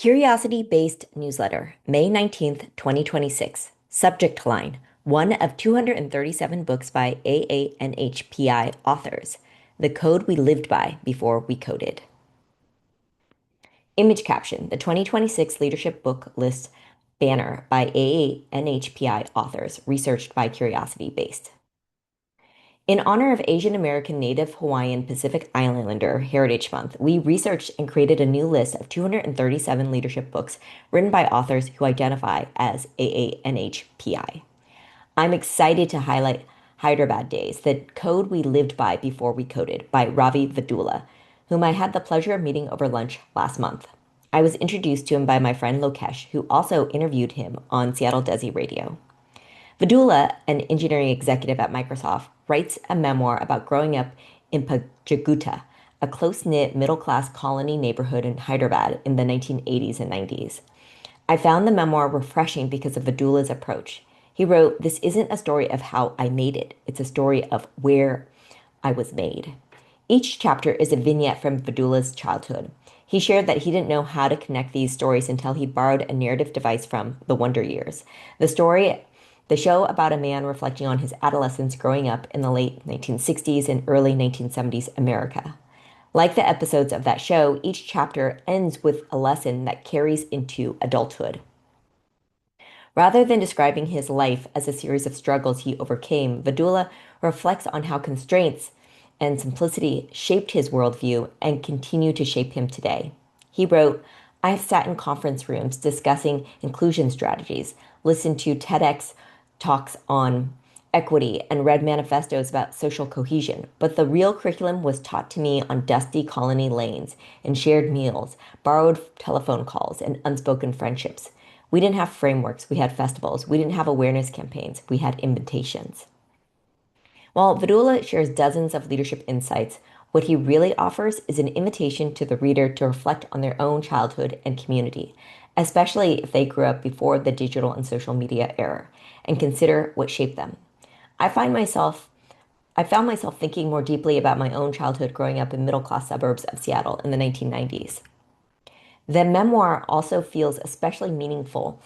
Curiosity-Based Newsletter, May 19th, 2026. Subject line, one of 237 books by AANHPI authors. The code we lived by before we coded. Image caption, the 2026 Leadership Book List banner by AANHPI authors, researched by CuriosityBased. In honor of Asian American Native Hawaiian Pacific Islander Heritage Month, we researched and created a new list of 237 leadership books written by authors who identify as AANHPI. I'm excited to highlight Hyderabad Days, the code we lived by before we coded, by Ravi Vidula, whom I had the pleasure of meeting over lunch last month. I was introduced to him by my friend Lokesh, who also interviewed him on Seattle Desi Radio. Vidula, an engineering executive at Microsoft, writes a memoir about growing up in Pajaguta, a close-knit middle-class colony neighborhood in Hyderabad in the 1980s and 90s. I found the memoir refreshing because of Vidula's approach. He wrote, "This isn't a story of how I made it. It's a story of where I was made." Each chapter is a vignette from Vidula's childhood. He shared that he didn't know how to connect these stories until he borrowed a narrative device from The Wonder Years. The show about a man reflecting on his adolescence growing up in the late 1960s and early 1970s America. Like the episodes of that show, each chapter ends with a lesson that carries into adulthood. Rather than describing his life as a series of struggles he overcame, Vidula reflects on how constraints and simplicity shaped his worldview and continue to shape him today. He wrote, "I have sat in conference rooms discussing inclusion strategies, listened to TEDx talks on equity, and read manifestos about social cohesion. But the real curriculum was taught to me on dusty colony lanes, in shared meals, borrowed telephone calls, and unspoken friendships. We didn't have frameworks, we had festivals. We didn't have awareness campaigns, we had invitations." While Vidula shares dozens of leadership insights, what he really offers is an invitation to the reader to reflect on their own childhood and community, especially if they grew up before the digital and social media era, and consider what shaped them. I find myself I found myself thinking more deeply about my own childhood growing up in middle-class suburbs of Seattle in the 1990s. The memoir also feels especially meaningful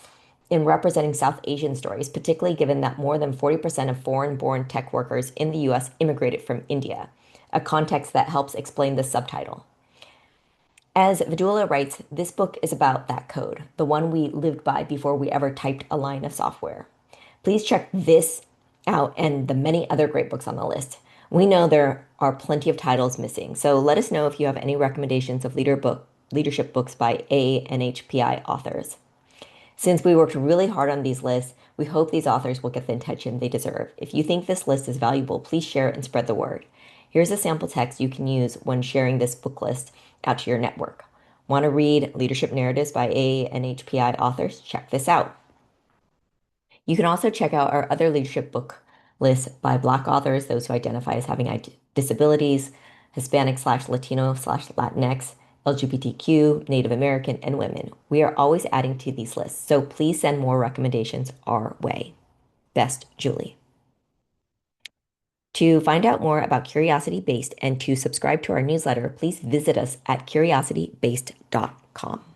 in representing South Asian stories, particularly given that more than 40% of foreign-born tech workers in the US immigrated from India, a context that helps explain the subtitle. As Vidula writes, this book is about that code, the one we lived by before we ever typed a line of software. Please check this out and the many other great books on the list. We know there are plenty of titles missing, so let us know if you have any recommendations of leadership books by AANHPI authors. Since we worked really hard on these lists, we hope these authors will get the attention they deserve. If you think this list is valuable, please share it and spread the word. Here's a sample text you can use when sharing this book list out to your network. Want to read leadership narratives by AANHPI authors? Check this out. You can also check out our other leadership book lists by Black authors, those who identify as having disabilities, Hispanic/Latino/Latinx, LGBTQ, Native American, and women. We are always adding to these lists, so please send more recommendations our way. Best, Julie. To find out more about Curiosity Based and to subscribe to our newsletter, please visit us at curiositybased.com.